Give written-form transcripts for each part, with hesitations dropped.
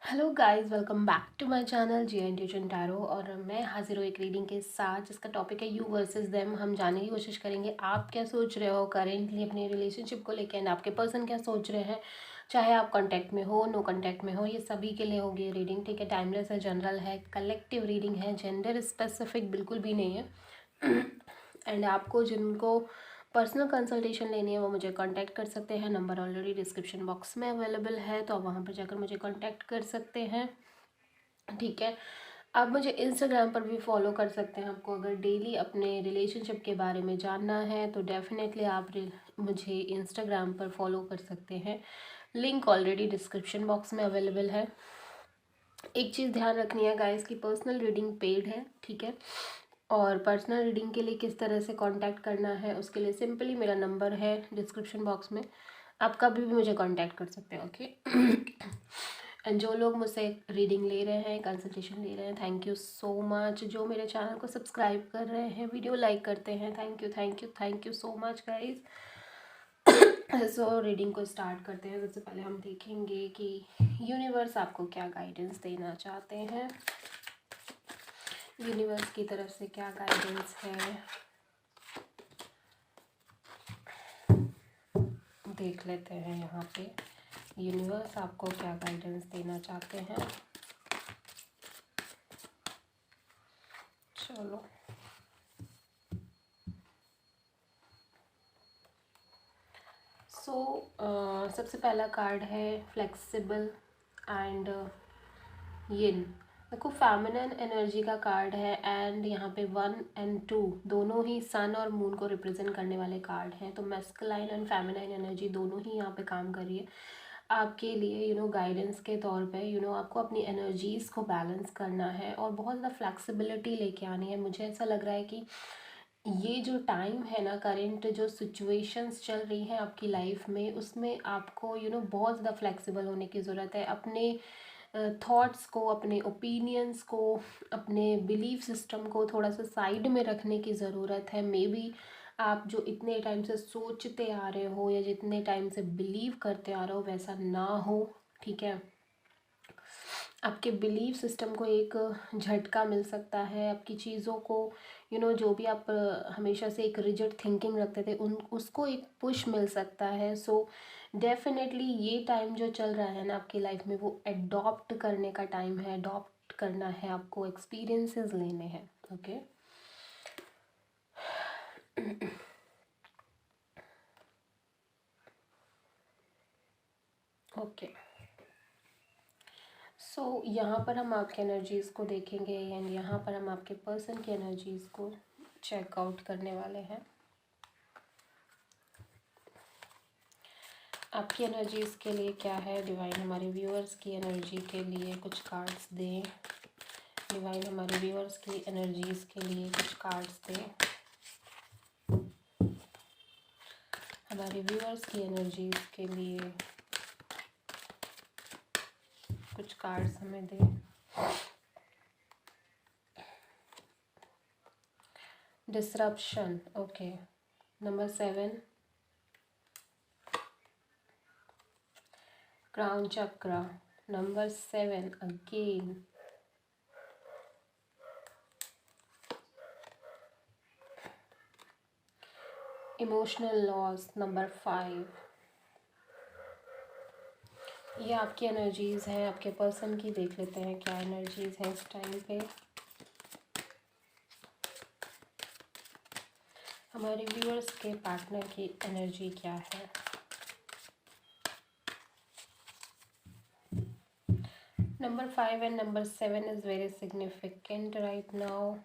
Hello guys, welcome back to my channel G tarot. और मैं हाजिर हूँ एक रीडिंग के साथ जिसका टॉपिक है यू वर्सेस देम। हम जानने की कोशिश करेंगे आप क्या सोच रहे हो करेंटली अपने रिलेशनशिप को लेकर एंड आपके पर्सन क्या सोच रहे हैं। चाहे आप कांटेक्ट में हो, नो कांटेक्ट में हो, ये सभी के लिए होगी रीडिंग। ठीक है, टाइमलेस है, जनरल है, कलेक्टिव रीडिंग है, जेंडर स्पेसिफिक बिल्कुल भी नहीं है। एंड आपको जिनको पर्सनल कंसल्टेशन लेनी है वो मुझे कांटेक्ट कर सकते हैं। नंबर ऑलरेडी डिस्क्रिप्शन बॉक्स में अवेलेबल है, तो आप वहाँ पर जाकर मुझे कांटेक्ट कर सकते हैं। ठीक है, आप मुझे इंस्टाग्राम पर भी फॉलो कर सकते हैं। आपको अगर डेली अपने रिलेशनशिप के बारे में जानना है तो डेफिनेटली आप मुझे इंस्टाग्राम पर फॉलो कर सकते हैं। लिंक ऑलरेडी डिस्क्रिप्शन बॉक्स में अवेलेबल है। एक चीज़ ध्यान रखनी है गाइस की पर्सनल रीडिंग पेड है। ठीक है, और पर्सनल रीडिंग के लिए किस तरह से कांटेक्ट करना है उसके लिए सिंपली मेरा नंबर है डिस्क्रिप्शन बॉक्स में, आप कभी भी मुझे कांटेक्ट कर सकते हो। ओके। एंड जो लोग मुझसे रीडिंग ले रहे हैं, कंसल्टेशन ले रहे हैं, थैंक यू सो मच। जो मेरे चैनल को सब्सक्राइब कर रहे हैं, वीडियो लाइक करते हैं, thank you thank you thank you so much guys. So reading को स्टार्ट करते हैं। सबसे पहले हम देखेंगे कि यूनिवर्स आपको क्या गाइडेंस देना चाहते हैं। यूनिवर्स की तरफ से क्या गाइडेंस है देख लेते हैं। यहाँ पे यूनिवर्स आपको क्या गाइडेंस देना चाहते हैं। चलो, सबसे पहला कार्ड है फ्लेक्सिबल एंड यिन। देखो, फेमिनिन एनर्जी का कार्ड है एंड यहाँ पे 1 और 2 दोनों ही सन और मून को रिप्रेजेंट करने वाले कार्ड हैं। तो मैस्कुलाइन एंड फेमिनिन एनर्जी दोनों ही यहाँ पे काम कर रही है आपके लिए। गाइडेंस के तौर पे आपको अपनी एनर्जीज़ को बैलेंस करना है और बहुत ज़्यादा फ्लेक्सिबिलिटी लेके आनी है। मुझे ऐसा लग रहा है कि ये जो टाइम है ना, करेंट जो सिचुएशंस चल रही हैं आपकी लाइफ में, उसमें आपको बहुत ज़्यादा फ्लेक्सिबल होने की ज़रूरत है। अपने थॉट्स को, अपने ओपिनियंस को, अपने बिलीफ सिस्टम को थोड़ा सा साइड में रखने की ज़रूरत है। मे बी आप जो इतने टाइम से सोचते आ रहे हो या जितने टाइम से बिलीव करते आ रहे हो वैसा ना हो। ठीक है, आपके बिलीफ सिस्टम को एक झटका मिल सकता है। आपकी चीज़ों को जो भी आप हमेशा से एक रिजिड थिंकिंग रखते थे उन उसको एक पुश मिल सकता है। सो डेफिनेटली ये टाइम जो चल रहा है ना आपकी लाइफ में, वो एडॉप्ट करने का टाइम है। एडॉप्ट करना है आपको, एक्सपीरियंसेस लेने हैं। ओके। ओके, यहाँ पर हम आपके एनर्जीज़ को देखेंगे एंड यहाँ पर हम आपके पर्सन की एनर्जीज़ को चेकआउट करने वाले हैं। आपकी एनर्जीज़ के लिए क्या है डिवाइन, हमारे व्यूअर्स की एनर्जी के लिए कुछ कार्ड्स दें। डिवाइन हमारे व्यूअर्स की एनर्जीज़ के लिए कुछ कार्ड्स दें। हमारे व्यूअर्स की एनर्जीज़ के लिए कुछ कार्ड्स हमें दें। Disruption, okay. Number 7, crown chakra. Number 7 again. Emotional loss, number 5। ये आपकी एनर्जीज़ हैं, आपके पर्सन की। देख लेते हैं क्या एनर्जीज़ हैं इस टाइम पे। हमारे व्यूअर्स के पार्टनर की एनर्जी क्या है। Number 5 and number 7 is very significant right now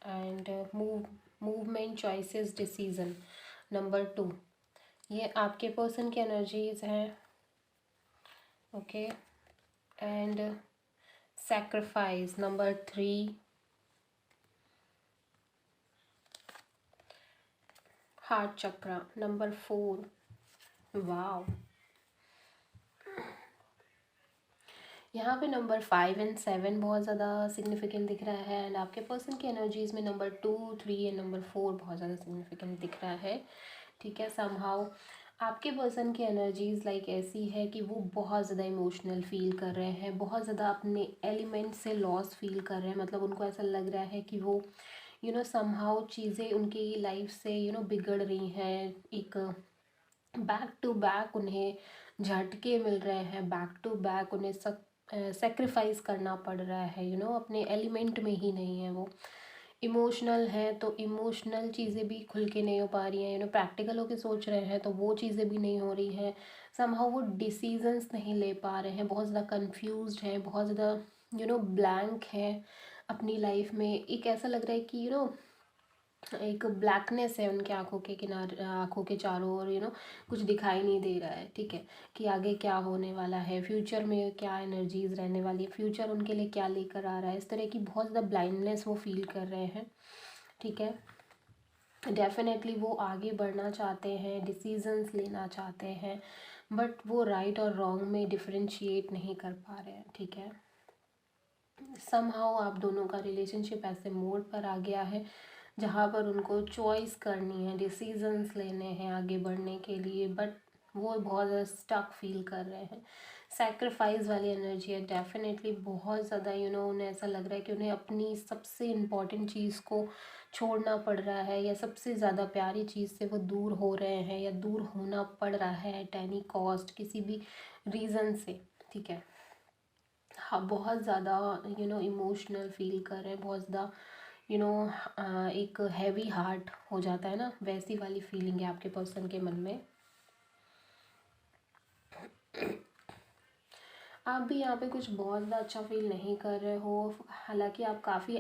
and movement, choices, decision. Number 2, ये आपके पर्सन की एनर्जीज हैं। Okay, and sacrifice. Number 3, heart chakra. Number 4, वाव। यहाँ पे नंबर 5 एंड 7 बहुत ज़्यादा सिग्निफिकेंट दिख रहा है एंड आपके पर्सन की एनर्जीज़ में नंबर 2, 3 एंड नंबर 4 बहुत ज़्यादा सिग्निफिकेंट दिख रहा है। ठीक है, समहाउ आपके पर्सन की एनर्जीज लाइक ऐसी है कि वो बहुत ज़्यादा इमोशनल फील कर रहे हैं, बहुत ज़्यादा अपने एलिमेंट से लॉस फील कर रहे हैं। मतलब उनको ऐसा लग रहा है कि वो समहाउ चीज़ें उनकी लाइफ से बिगड़ रही हैं। एक बैक टू बैक उन्हें झटके मिल रहे हैं, बैक टू बैक उन्हें सेक्रीफाइस करना पड़ रहा है। अपने एलिमेंट में ही नहीं है वो। इमोशनल है तो इमोशनल चीज़ें भी खुल के नहीं हो पा रही हैं। प्रैक्टिकल होके सोच रहे हैं तो वो चीज़ें भी नहीं हो रही हैं। समहाउ वो डिसीजंस नहीं ले पा रहे हैं, बहुत ज़्यादा कंफ्यूज्ड हैं, बहुत ज़्यादा ब्लैंक है अपनी लाइफ में। एक ऐसा लग रहा है कि एक ब्लैकनेस है उनके आंखों के किनारे, आंखों के चारों ओर कुछ दिखाई नहीं दे रहा है। ठीक है, कि आगे क्या होने वाला है, फ्यूचर में क्या एनर्जीज रहने वाली है, फ्यूचर उनके लिए क्या लेकर आ रहा है। इस तरह की बहुत ज़्यादा ब्लाइंडनेस वो फील कर रहे हैं। ठीक है, डेफिनेटली वो आगे बढ़ना चाहते हैं, डिसीजंस लेना चाहते हैं, बट वो राइट और रॉन्ग में डिफरेंशिएट नहीं कर पा रहे हैं। ठीक है, समहाउ आप दोनों का रिलेशनशिप ऐसे मोड पर आ गया है जहाँ पर उनको चॉइस करनी है, डिसीजंस लेने हैं आगे बढ़ने के लिए, बट वो बहुत ज़्यादा स्टक फील कर रहे हैं। सैक्रिफाइस वाली एनर्जी है डेफिनेटली, बहुत ज़्यादा उन्हें ऐसा लग रहा है कि उन्हें अपनी सबसे इम्पॉर्टेंट चीज़ को छोड़ना पड़ रहा है, या सबसे ज़्यादा प्यारी चीज़ से वो दूर हो रहे हैं, या दूर होना पड़ रहा है एट एनी कॉस्ट, किसी भी रीज़न से। ठीक है, हाँ, बहुत ज़्यादा इमोशनल फील कर रहे हैं, बहुत ज़्यादा एक हैवी हार्ट हो जाता है ना, वैसी वाली फीलिंग है आपके पर्सन के मन में। आप भी यहाँ पे कुछ बहुत ज़्यादा अच्छा फील नहीं कर रहे हो। हालांकि आप काफ़ी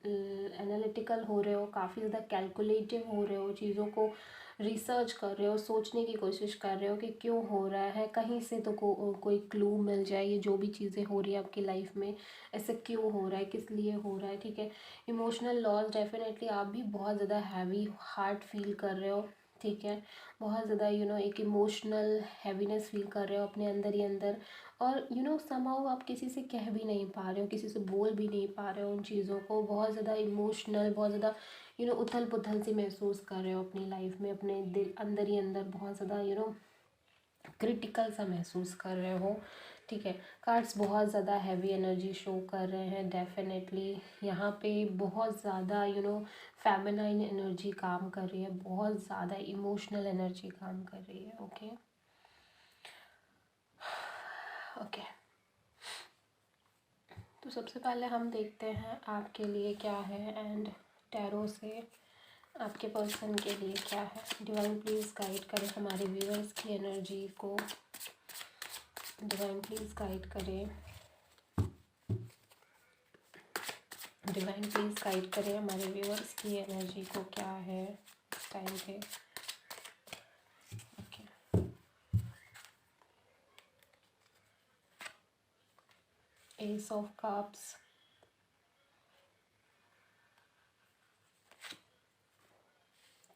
एनालिटिकल हो रहे हो, काफ़ी ज़्यादा कैलकुलेटिव हो रहे हो, चीज़ों को रिसर्च कर रहे हो, सोचने की कोशिश कर रहे हो कि क्यों हो रहा है, कहीं से तो कोई क्लू मिल जाए, ये जो भी चीज़ें हो रही है आपकी लाइफ में ऐसे क्यों हो रहा है, किस लिए हो रहा है। ठीक है, इमोशनल लॉस डेफिनेटली आप भी बहुत ज़्यादा हैवी हार्ट फील कर रहे हो। ठीक है, बहुत ज़्यादा एक इमोशनल हैवीनेस फील कर रहे हो अपने अंदर ही अंदर। और समहाउ आप किसी से कह भी नहीं पा रहे हो, किसी से बोल भी नहीं पा रहे हो उन चीज़ों को। बहुत ज़्यादा इमोशनल, बहुत ज़्यादा उथल पुथल सी महसूस कर रहे हो अपनी लाइफ में, अपने दिल अंदर ही अंदर बहुत ज़्यादा क्रिटिकल सा महसूस कर रहे हो। ठीक है, कार्ड्स बहुत ज़्यादा हैवी एनर्जी शो कर रहे हैं डेफिनेटली। यहाँ पे बहुत ज़्यादा फेमिनाइन एनर्जी काम कर रही है, बहुत ज़्यादा इमोशनल एनर्जी काम कर रही है। ओके ओके, तो सबसे पहले हम देखते हैं आपके लिए क्या है, एंड टैरो से आपके पर्सन के लिए क्या है। डिवाइन प्लीज़ गाइड करें हमारे व्यूअर्स की एनर्जी को, डिवाइन प्लीज़ गाइड करें, डिवाइन प्लीज़ गाइड करें हमारे व्यूअर्स की एनर्जी को क्या है इस टाइम पे। Okay, ace of cups,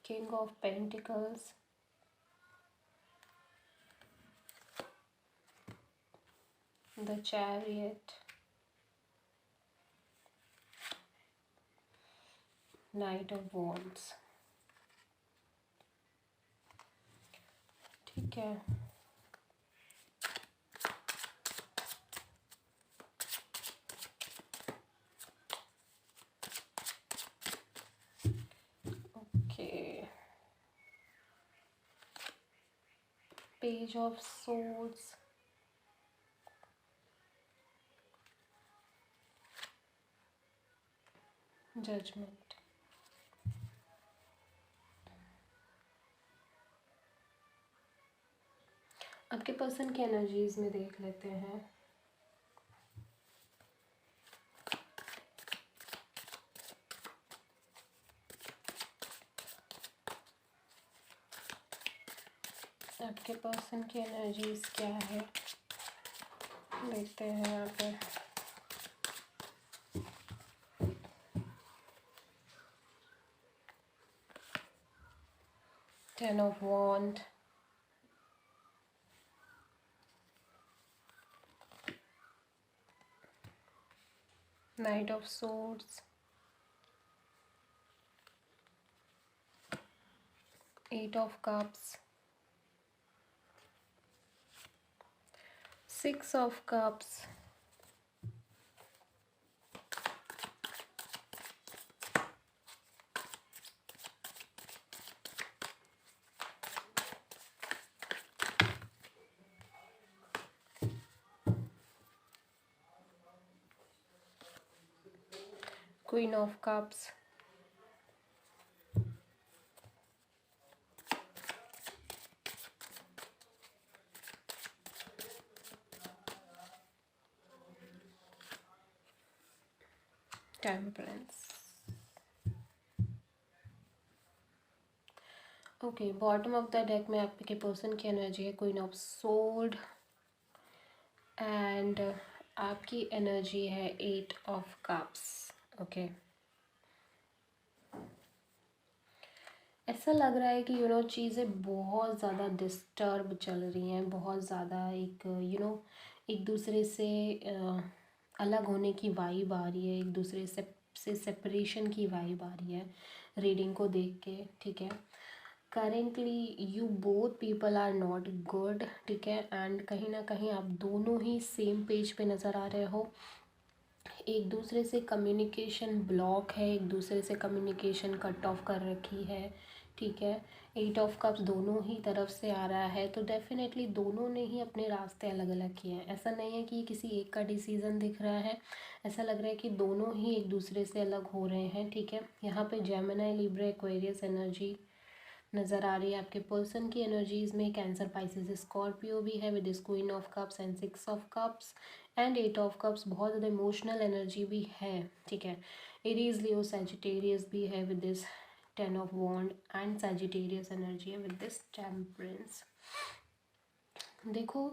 king of pentacles, the chariot, knight of wands. ठीक है, okay, page of swords, judgement. आपके पर्सन की एनर्जीज में देख लेते हैं। आपके पर्सन की एनर्जीज क्या है देखते हैं यहाँ पे। Ten of wand, knight of swords, eight of cups, 6 of Cups, Queen of Cups, Temperance. Okay, bottom of the deck में आपके पर्सन की एनर्जी है क्वीन ऑफ सोर्ड एंड आपकी एनर्जी है 8 ऑफ कप्स। ओके, ऐसा लग रहा है कि चीज़ें बहुत ज़्यादा डिस्टर्ब चल रही हैं, बहुत ज़्यादा एक एक दूसरे से अलग होने की वाइब आ रही है, एक दूसरे से सेपरेशन की वाइब आ रही है रीडिंग को देख के। ठीक है, currently you both people are not good. ठीक है, एंड कहीं ना कहीं आप दोनों ही सेम पेज पे नज़र आ रहे हो। एक दूसरे से कम्युनिकेशन ब्लॉक है, एक दूसरे से कम्युनिकेशन कट ऑफ कर रखी है। ठीक है, 8 ऑफ कप्स दोनों ही तरफ से आ रहा है, तो डेफिनेटली दोनों ने ही अपने रास्ते अलग अलग किए हैं। ऐसा नहीं है कि किसी एक का डिसीज़न दिख रहा है, ऐसा लग रहा है कि दोनों ही एक दूसरे से अलग हो रहे हैं। ठीक है, यहाँ पे जेमिनी, लिब्रा, एक्वेरियस एनर्जी नज़र आ रही है। आपके पर्सन की एनर्जीज़ में कैंसर, पाइसेस, स्कॉर्पियो भी है with this queen of cups and 6 of cups and 8 of cups. बहुत ज़्यादा इमोशनल एनर्जी भी है। ठीक है, एरीज, लियो, सैजिटेरियस भी है with this 10 of wand and Sagittarius energy है विद दिस टेम्परेंस। देखो,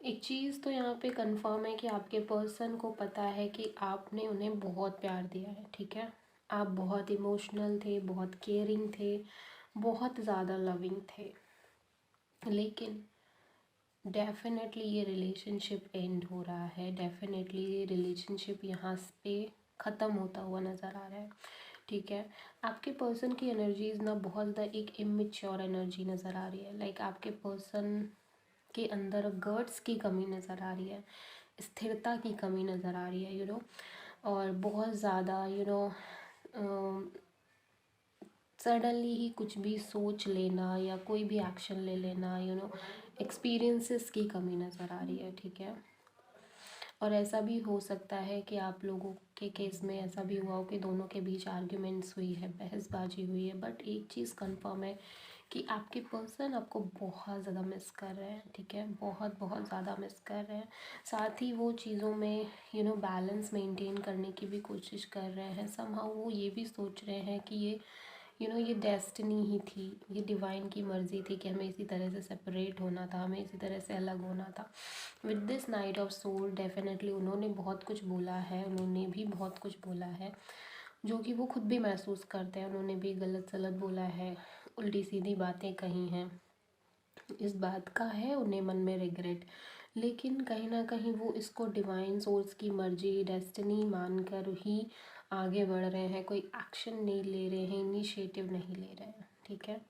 एक चीज़ तो यहाँ पे कंफर्म है कि आपके पर्सन को पता है कि आपने उन्हें बहुत प्यार दिया है। ठीक है, आप बहुत इमोशनल थे, बहुत केयरिंग थे, बहुत ज़्यादा लविंग थे, लेकिन डेफिनेटली ये रिलेशनशिप एंड हो रहा है। डेफिनेटली ये रिलेशनशिप यहाँ पे ख़त्म होता हुआ नज़र आ रहा है। ठीक है, आपके पर्सन की एनर्जीज ना बहुत ज़्यादा एक इमेच्योर एनर्जी नज़र आ रही है। लाइक आपके पर्सन के अंदर गर्ड्स की कमी नज़र आ रही है, स्थिरता की कमी नज़र आ रही है, और बहुत ज़्यादा सडनली ही कुछ भी सोच लेना या कोई भी एक्शन ले लेना, एक्सपीरियंसेस की कमी नज़र आ रही है। ठीक है, और ऐसा भी हो सकता है कि आप लोगों के केस में ऐसा भी हुआ हो कि दोनों के बीच आर्ग्यूमेंट्स हुई है, बहसबाजी हुई है, बट एक चीज़ कंफर्म है कि आपके पर्सन आपको बहुत ज़्यादा मिस कर रहे हैं। ठीक है, बहुत बहुत ज़्यादा मिस कर रहे हैं। साथ ही वो चीज़ों में बैलेंस मेंटेन करने की भी कोशिश कर रहे हैं। समहाउ वो ये भी सोच रहे हैं कि ये डेस्टिनी ही थी, ये डिवाइन की मर्ज़ी थी कि हमें इसी तरह से सेपरेट होना था, हमें इसी तरह से अलग होना था। With this knight of soul definitely उन्होंने बहुत कुछ बोला है, उन्होंने भी बहुत कुछ बोला है जो कि वो खुद भी महसूस करते हैं। उन्होंने भी गलत सलत बोला है, उल्टी सीधी बातें कही हैं, इस बात का है उन्हें मन में रिग्रेट, लेकिन कहीं ना कहीं वो इसको डिवाइन सोर्स की मर्जी, डेस्टिनी मानकर ही आगे बढ़ रहे हैं। कोई एक्शन नहीं ले रहे हैं, इनिशिएटिव नहीं ले रहे हैं। ठीक है,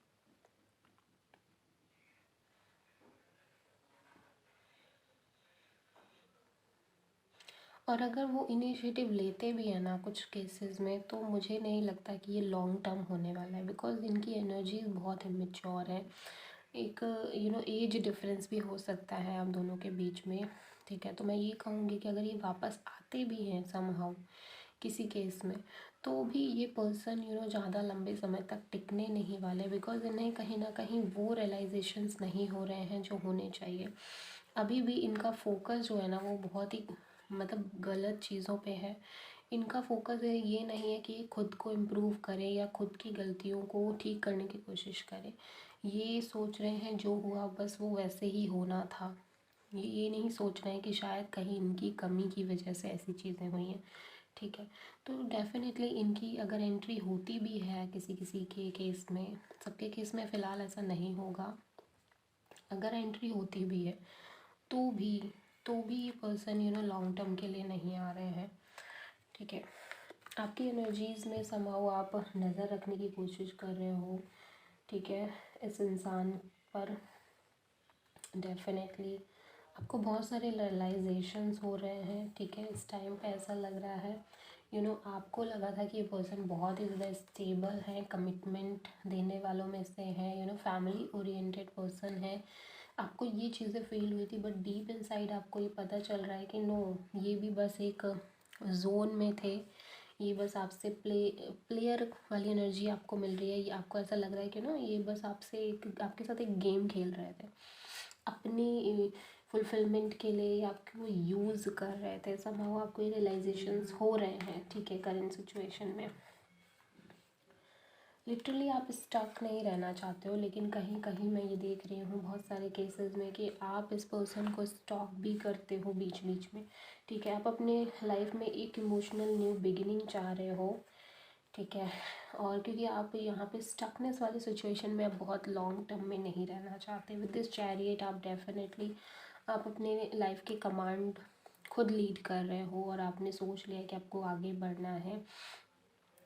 और अगर वो इनिशिएटिव लेते भी हैं ना कुछ केसेस में, तो मुझे नहीं लगता कि ये लॉन्ग टर्म होने वाला है, बिकॉज इनकी एनर्जी बहुत इमेच्योर है। एक एज डिफरेंस भी हो सकता है आप दोनों के बीच में। ठीक है, तो मैं ये कहूँगी कि अगर ये वापस आते भी हैं समहाउ किसी केस में, तो भी ये पर्सन ज़्यादा लंबे समय तक टिकने नहीं वाले, बिकॉज इन्हें कहीं ना कहीं वो रियलाइजेशंस नहीं हो रहे हैं जो होने चाहिए। अभी भी इनका फोकस जो है ना वो बहुत ही मतलब गलत चीज़ों पे है। इनका फोकस है ये नहीं है कि ये खुद को इम्प्रूव करें या खुद की गलतियों को ठीक करने की कोशिश करें। ये सोच रहे हैं जो हुआ बस वो वैसे ही होना था। ये नहीं सोच रहे हैं कि शायद कहीं इनकी कमी की वजह से ऐसी चीज़ें हुई हैं। ठीक है, तो डेफिनेटली इनकी अगर एंट्री होती भी है किसी किसी के केस में, सबके केस में फ़िलहाल ऐसा नहीं होगा, अगर एंट्री होती भी है तो भी ये पर्सन लॉन्ग टर्म के लिए नहीं आ रहे हैं। ठीक है, आपकी एनर्जीज़ में समहाउ आप नज़र रखने की कोशिश कर रहे हो। ठीक है, इस इंसान पर डेफिनेटली आपको बहुत सारे रियलाइजेशंस हो रहे हैं, ठीक है। इस टाइम पे ऐसा लग रहा है आपको लगा था कि ये पर्सन बहुत ही ज़्यादा स्टेबल है, कमिटमेंट देने वालों में से है, फैमिली ओरिएंटेड पर्सन है। आपको ये चीज़ें फील हुई थी, बट डीप इनसाइड आपको ये पता चल रहा है कि नो, ये भी बस एक जोन में थे। ये बस आपसे प्लेयर वाली एनर्जी आपको मिल रही है। ये आपको ऐसा लग रहा है कि ये बस आपके साथ एक गेम खेल रहे थे, अपनी फुलफिलमेंट के लिए या आपको यूज़ कर रहे थे। समहाउ आपको ये रियलाइजेशंस हो रहे हैं, ठीक है, करंट सिचुएशन में। लिटरली आप स्टक नहीं रहना चाहते हो, लेकिन कहीं कहीं मैं ये देख रही हूँ बहुत सारे केसेस में कि आप इस पर्सन को स्टॉक भी करते हो बीच बीच में, ठीक है। आप अपने लाइफ में एक इमोशनल न्यू बिगिनिंग चाह रहे हो, ठीक है। और क्योंकि आप यहाँ पे स्टकनेस वाली सिचुएशन में आप बहुत लॉन्ग टर्म में नहीं रहना चाहते। विद दिस चैरियट आप डेफिनेटली आप अपने लाइफ के कमांड खुद लीड कर रहे हो और आपने सोच लिया कि आपको आगे बढ़ना है।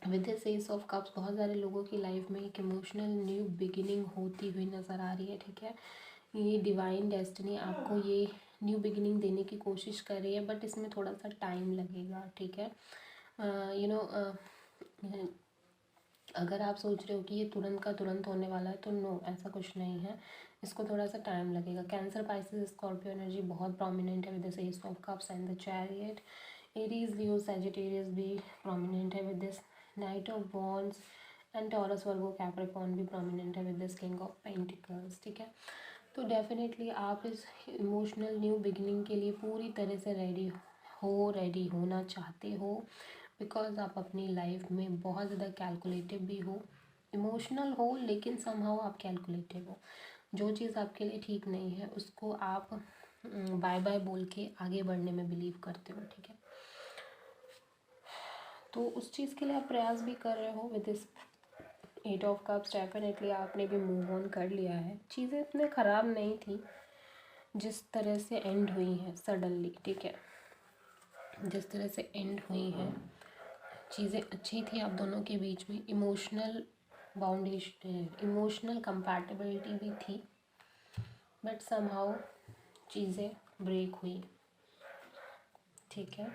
With this S of cups बहुत सारे लोगों की लाइफ में एक इमोशनल न्यू बिगिनिंग होती हुई नज़र आ रही है, ठीक है। ये डिवाइन डेस्टिनी आपको ये न्यू बिगिनिंग देने की कोशिश कर रही है, बट इसमें थोड़ा सा टाइम लगेगा, ठीक है। अगर आप सोच रहे हो कि ये तुरंत का तुरंत होने वाला है, तो नो, ऐसा कुछ नहीं है। इसको थोड़ा सा टाइम लगेगा। कैंसर, पाइसेस, स्कॉर्पियो एनर्जी बहुत प्रोमिनेंट है with this S of cups and the chariot. Aries, Leo, Sagittarius भी प्रोमिनेंट है with this knight of wands and taurus, Virgo, Capricorn भी प्रोमिनेंट है with this king of pentacles, ठीक है। तो definitely आप इस इमोशनल न्यू बिगिनिंग के लिए पूरी तरह से रेडी होना चाहते हो, बिकॉज आप अपनी लाइफ में बहुत ज़्यादा कैलकुलेटिव भी हो, इमोशनल हो, लेकिन समहाउ आप कैलकुलेटिव हो। जो चीज़ आपके लिए ठीक नहीं है उसको आप बाय बाय बोल के आगे बढ़ने में बिलीव करते हो, ठीक है। तो उस चीज़ के लिए आप प्रयास भी कर रहे हो। With this eight of cups definitely आपने भी मूव ऑन कर लिया है। चीज़ें इतने ख़राब नहीं थी जिस तरह से एंड हुई हैं सडनली, ठीक है। जिस तरह से एंड हुई हैं चीज़ें अच्छी थी आप दोनों के बीच में। इमोशनल बाउंडेशन, इमोशनल कंपैटिबिलिटी भी थी, बट समहाउ चीज़ें ब्रेक हुई, ठीक है।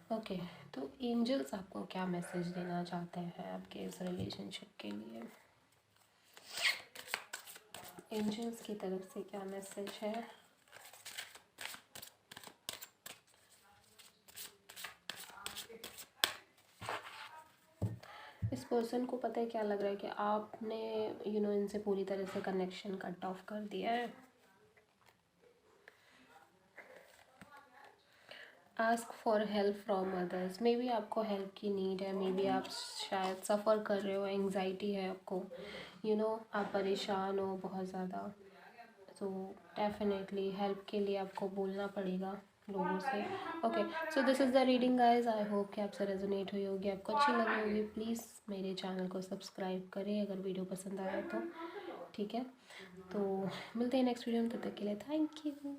ओके, तो एंजल्स आपको क्या मैसेज देना चाहते हैं आपके इस रिलेशनशिप के लिए? एंजल्स की तरफ से क्या मैसेज है? इस पर्सन को पता है क्या लग रहा है कि आपने इनसे पूरी तरह से कनेक्शन कट ऑफ कर दिया है। Ask for help from others, may be आपको हेल्प की नीड है, मे बी आप शायद सफ़र कर रहे हो, एंग्जाइटी है आपको, आप परेशान हो बहुत ज़्यादा। तो डेफिनेटली हेल्प के लिए आपको बोलना पड़ेगा लोगों से। Okay, so this is the reading guys. I hope कि आपसे रेजोनेट हुई होगी, आपको अच्छी लगी होगी। प्लीज़ मेरे चैनल को सब्सक्राइब करें अगर वीडियो पसंद आया तो, ठीक है। तो मिलते हैं नेक्स्ट वीडियो में, तब तक के लिए थैंक यू।